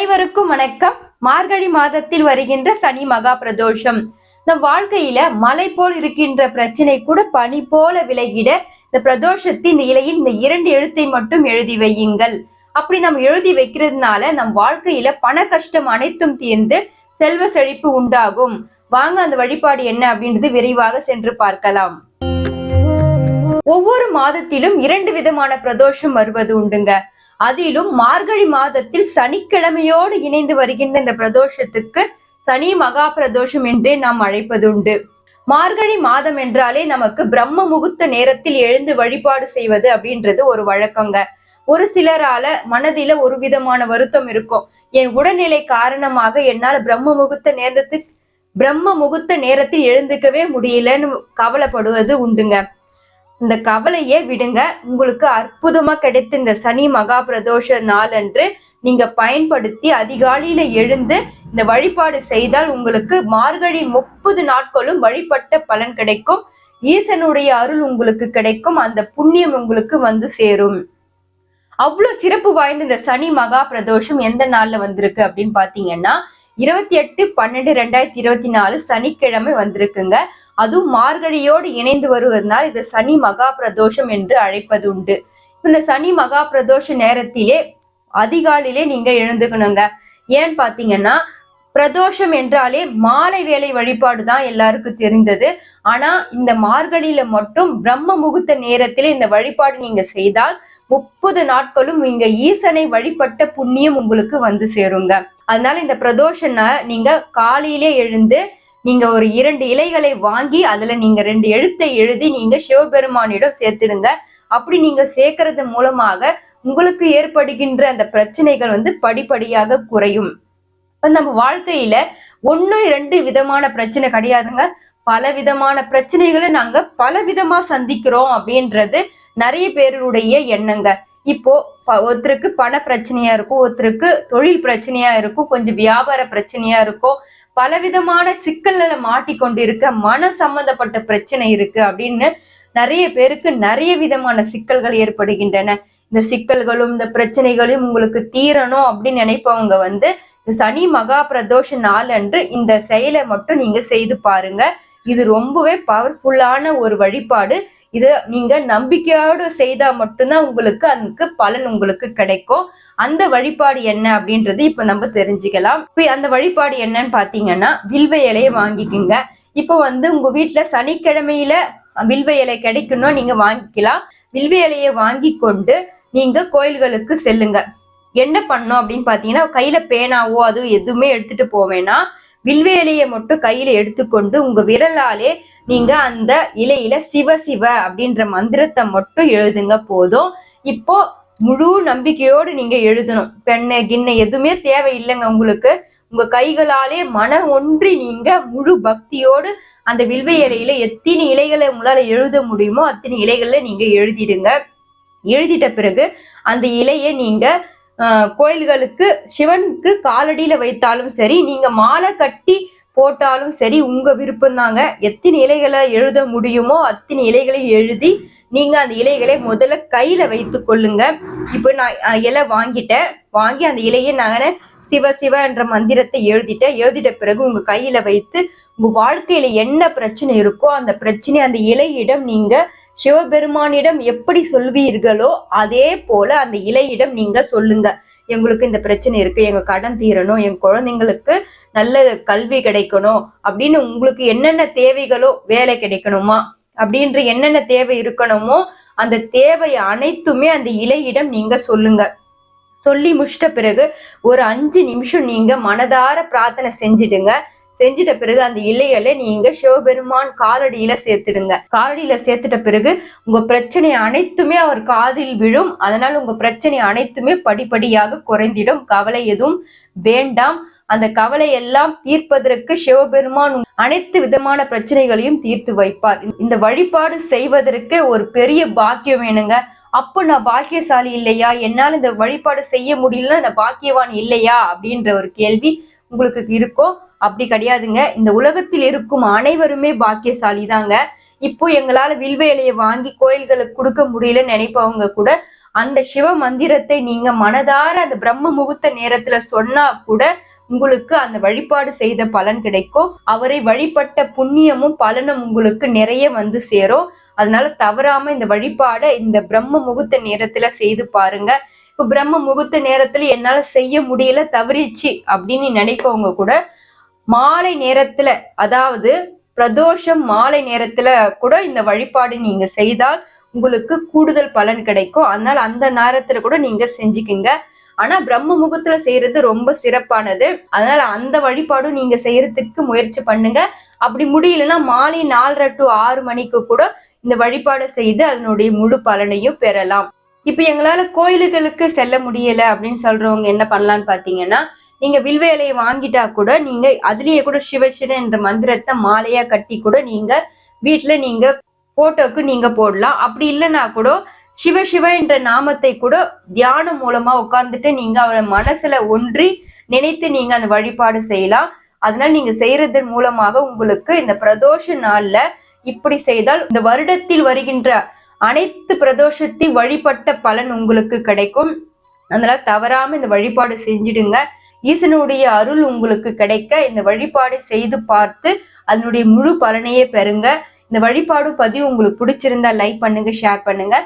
அனைவருக்கும் வணக்கம். மார்கழி மாதத்தில் வருகின்ற சனி மகா பிரதோஷம் நம் வாழ்க்கையில மலை போல் இருக்கின்ற பிரச்சனை கூட பனி போல விலகிட இந்த பிரதோஷத்தின் இலையில் இந்த 2 எழுத்தை மட்டும் எழுதி வையுங்கள். அப்படி நம்ம எழுதி வைக்கிறதுனால நம் வாழ்க்கையில பண கஷ்டம் அனைத்தும் தீர்ந்து செல்வ செழிப்பு உண்டாகும். வாங்க அந்த வழிபாடு என்ன அப்படின்றது விரைவாக சென்று பார்க்கலாம். ஒவ்வொரு மாதத்திலும் 2 விதமான பிரதோஷம் வருவது உண்டுங்க. அதிலும் மார்கழி மாதத்தில் சனிக்கிழமையோடு இணைந்து வருகின்ற இந்த பிரதோஷத்துக்கு சனி மகா பிரதோஷம் என்றே நாம் அழைப்பதுண்டு. மார்கழி மாதம் என்றாலே நமக்கு பிரம்ம முகூர்த்த நேரத்தில் எழுந்து வழிபாடு செய்வது அப்படின்றது ஒரு வழக்கங்க. ஒரு சிலரால மனதில ஒரு விதமான வருத்தம் இருக்கும். என் உடல்நிலை காரணமாக என்னால் பிரம்ம முகூர்த்த நேரத்தில் எழுந்துக்கவே முடியலன்னு கவலைப்படுவது உண்டுங்க. இந்த கவலையே விடுங்க. உங்களுக்கு அற்புதமா கிடைத்த இந்த சனி மகா பிரதோஷ நாள் அன்று நீங்க பயன்படுத்தி அதிகாலையில எழுந்து இந்த வழிபாடு செய்தால் உங்களுக்கு மார்கழி 30 நாட்களும் வழிபட்ட பலன் கிடைக்கும். ஈசனுடைய அருள் உங்களுக்கு கிடைக்கும். அந்த புண்ணியம் உங்களுக்கு வந்து சேரும். அவ்வளவு சிறப்பு வாய்ந்த இந்த சனி மகா பிரதோஷம் எந்த நாள்ல வந்திருக்கு அப்படின்னு பாத்தீங்கன்னா 28/12/2024 சனிக்கிழமை வந்திருக்குங்க. அதுவும் மார்கழியோடு இணைந்து வருவதனால் இது சனி மகா பிரதோஷம் என்று அழைப்பது உண்டு. இந்த சனி மகா பிரதோஷ நேரத்திலே அதிகாலையிலே நீங்க எழுந்துக்கணுங்க. ஏன்னு பாத்தீங்கன்னா பிரதோஷம் என்றாலே மாலை வேலை வழிபாடு தான் எல்லாருக்கும் தெரிந்தது. ஆனா இந்த மார்கழியில மட்டும் பிரம்ம முகூர்த்த நேரத்திலே இந்த வழிபாடு நீங்க செய்தால் 30 நாட்களும் நீங்க ஈசனை வழிபட்ட புண்ணியம் உங்களுக்கு வந்து சேருங்க. அதனால இந்த பிரதோஷனை நீங்க காலையிலே எழுந்து நீங்க ஒரு 2 இலைகளை வாங்கி அதுல நீங்க 2 எழுத்தை எழுதி நீங்க சிவபெருமானிடம் சேர்த்துடுங்க. அப்படி நீங்க சேர்க்கறது மூலமாக உங்களுக்கு ஏற்படுகின்ற அந்த பிரச்சனைகள் வந்து படிப்படியாக குறையும். நம்ம வாழ்க்கையில 1-2 விதமான பிரச்சனை கிடையாதுங்க. பல விதமான பிரச்சனைகளை நாங்க பல விதமா சந்திக்கிறோம் அப்படின்றது நிறைய பேருடைய எண்ணங்க. இப்போ ஒருத்தருக்கு பண பிரச்சனையா இருக்கும், ஒருத்தருக்கு தொழில் பிரச்சனையா இருக்கும், கொஞ்சம் வியாபார பிரச்சனையா இருக்கும், பலவிதமான சிக்கல்ல மாட்டிக்கொண்டு இருக்க மன சம்பந்தப்பட்ட பிரச்சனை இருக்கு அப்படின்னு நிறைய பேருக்கு நிறைய விதமான சிக்கல்கள் ஏற்படுகின்றன. இந்த சிக்கல்களும் இந்த பிரச்சனைகளையும் உங்களுக்கு தீரணும் அப்படின்னு நினைப்பவங்க வந்து சனி மகா பிரதோஷ நாள் அன்று இந்த செயலை மட்டும் நீங்க செய்து பாருங்க. இது ரொம்பவே பவர்ஃபுல்லான ஒரு வழிபாடு. இத நீங்க நம்பிக்கையோடு செய்தா மட்டும்தான் உங்களுக்கு அதுக்கு பலன் உங்களுக்கு கிடைக்கும். அந்த வழிபாடு என்ன அப்படின்றது இப்ப நம்ம தெரிஞ்சுக்கலாம். இப்ப அந்த வழிபாடு என்னன்னு பாத்தீங்கன்னா வில்வ இலையை வாங்கிக்குங்க. இப்போ வந்து உங்க வீட்டுல சனிக்கிழமையில வில்வ இலை கிடைக்கணும், நீங்க வாங்கிக்கலாம். வில்வ இலையை வாங்கி கொண்டு நீங்க கோயில்களுக்கு செல்லுங்க. என்ன பண்ணும் அப்படின்னு பாத்தீங்கன்னா கையில பேனாவோ அது எதுவுமே எடுத்துட்டு போவேனா, வில்வ இலையை மட்டும் கையில எடுத்துக்கொண்டு உங்க விரலாலே நீங்க அந்த இலையில சிவ சிவ அப்படின்ற மந்திரத்தை மட்டும் எழுதுங்க போதும். இப்போ முழு நம்பிக்கையோடு நீங்க எழுதணும். பெண்ணை கிண்ணை எதுவுமே தேவையில்லைங்க. உங்களுக்கு உங்க கைகளாலே மன ஒன்றி நீங்க முழு பக்தியோடு அந்த வில்வ இலையில எத்தனை இலைகளை உங்களால எழுத முடியுமோ அத்தனை இலைகள்ல நீங்க எழுதிடுங்க. எழுதிட்ட பிறகு அந்த இலையை நீங்க கோயில்களுக்கு சிவனுக்கு காலடியில வைத்தாலும் சரி, நீங்க மாலை கட்டி போட்டாலும் சரி, உங்க விருப்பம் தாங்க. எத்தனை இலைகளை எழுத முடியுமோ அத்தனை இலைகளை எழுதி நீங்க அந்த இலைகளை முதல்ல கையில வைத்து கொள்ளுங்க. இப்போ நான் இலை வாங்கி அந்த இலையை நான் சிவ சிவ என்ற மந்திரத்தை எழுதிட்ட பிறகு உங்க கையில வைத்து உங்க வாழ்க்கையில என்ன பிரச்சனை இருக்கோ அந்த பிரச்சனை அந்த இலையிடம் நீங்க சிவபெருமானிடம் எப்படி சொல்வீர்களோ அதே போல அந்த இலையிடம் நீங்க சொல்லுங்க. எங்களுக்கு இந்த பிரச்சனை இருக்கு, எங்க கடன் தீரணும், என் குழந்தைங்களுக்கு நல்ல கல்வி கிடைக்கணும் அப்படின்னு உங்களுக்கு என்னென்ன தேவைகளோ, வேலை கிடைக்கணுமா அப்படின்ற என்னென்ன தேவை இருக்கணுமோ அந்த தேவை அனைத்துமே அந்த இலையிடம் நீங்க சொல்லுங்க. சொல்லி முடிச்சிட்ட பிறகு ஒரு 5 நிமிஷம் நீங்க மனதார பிரார்த்தனை செஞ்சிட்ட பிறகு அந்த இலைகளை நீங்க சிவபெருமான் காலடியில சேர்த்துடுங்க. காலடியில சேர்த்துட்ட பிறகு உங்க பிரச்சனை அனைத்துமே அவர் காதில் விழும். அதனால உங்க பிரச்சனை அனைத்துமே படிப்படியாக குறைந்திடும். கவலை எதுவும் வேண்டாம். அந்த கவலை எல்லாம் தீர்ப்பதற்கு சிவபெருமான் அனைத்து விதமான பிரச்சனைகளையும் தீர்த்து வைப்பார். இந்த வழிபாடு செய்வதற்கு ஒரு பெரிய பாக்கியம் வேணுங்க. அப்போ நான் பாக்கியசாலி இல்லையா, என்னால இந்த வழிபாடு செய்ய முடியலன்னா நான் பாக்கியவான் இல்லையா அப்படின்ற ஒரு கேள்வி உங்களுக்கு இருக்கும். அப்படி கிடையாதுங்க. இந்த உலகத்தில் இருக்கும் அனைவருமே பாக்கியசாலி தாங்க. இப்போ எங்களால வில்வ இலையை வாங்கி கோயில்களுக்கு கொடுக்க முடியலன்னு நினைப்பவங்க கூட அந்த சிவ மந்திரத்தை நீங்க மனதார அந்த பிரம்ம முகூர்த்த நேரத்துல சொன்னா கூட உங்களுக்கு அந்த வழிபாடு செய்த பலன் கிடைக்கும். அவரை வழிபட்ட புண்ணியமும் பலனும் உங்களுக்கு நிறைய வந்து சேரும். அதனால தவறாம இந்த வழிபாடை இந்த பிரம்ம முகூர்த்த நேரத்துல செய்து பாருங்க. இப்ப பிரம்ம முகூர்த்த நேரத்துல என்னால செய்ய முடியல, தவறிச்சு அப்படின்னு நினைப்பவங்க கூட மாலை நேரத்துல, அதாவது பிரதோஷம் மாலை நேரத்துல கூட இந்த வழிபாடு நீங்க செய்தால் உங்களுக்கு கூடுதல் பலன் கிடைக்கும். அதனால அந்த நேரத்துல கூட நீங்க செஞ்சுக்குங்க. ஆனா பிரம்ம முகூர்த்தத்துல செய்யறது ரொம்ப சிறப்பானது. அதனால அந்த வழிபாடும் நீங்க செய்யறதுக்கு முயற்சி பண்ணுங்க. அப்படி முடியலன்னா மாலை 4:30 to 6 மணிக்கு கூட இந்த வழிபாடு செய்து அதனுடைய முழு பலனையும் பெறலாம். இப்ப எங்களால கோயில்களுக்கு செல்ல முடியல அப்படின்னு சொல்றவங்க என்ன பண்ணலாம்னு பாத்தீங்கன்னா, நீங்க வில்வேலையை வாங்கிட்டா கூட நீங்க அதுலயே கூட சிவசிவ என்ற மந்திரத்தை மாலையா கட்டி கூட நீங்க வீட்டுல நீங்க போட்டோக்கு நீங்க போடலாம். அப்படி இல்லைன்னா கூட சிவசிவ என்ற நாமத்தை கூட தியானம் மூலமா உட்கார்ந்துட்டு நீங்க அவரை மனசுல ஒன்றி நினைத்து நீங்க அந்த வழிபாடு செய்யலாம். அதனால நீங்க செய்யறதன் மூலமாக உங்களுக்கு இந்த பிரதோஷ நாள்ல இப்படி செய்தால் இந்த வருடத்தில் வருகின்ற அனைத்து பிரதோஷத்தை வழிபட்ட பலன் உங்களுக்கு கிடைக்கும். அதனால தவறாம இந்த வழிபாடு செஞ்சிடுங்க. ஈசனுடைய அருள் உங்களுக்கு கிடைக்க இந்த வழிபாடு செய்து பார்த்து அதனுடைய முழு பலனையே பெறுங்க. இந்த வழிபாடு பதிவு உங்களுக்கு பிடிச்சிருந்தா லைக் பண்ணுங்க, ஷேர் பண்ணுங்க,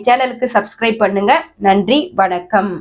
சேனலுக்கு சப்ஸ்கிரைப் பண்ணுங்க. நன்றி, வணக்கம்.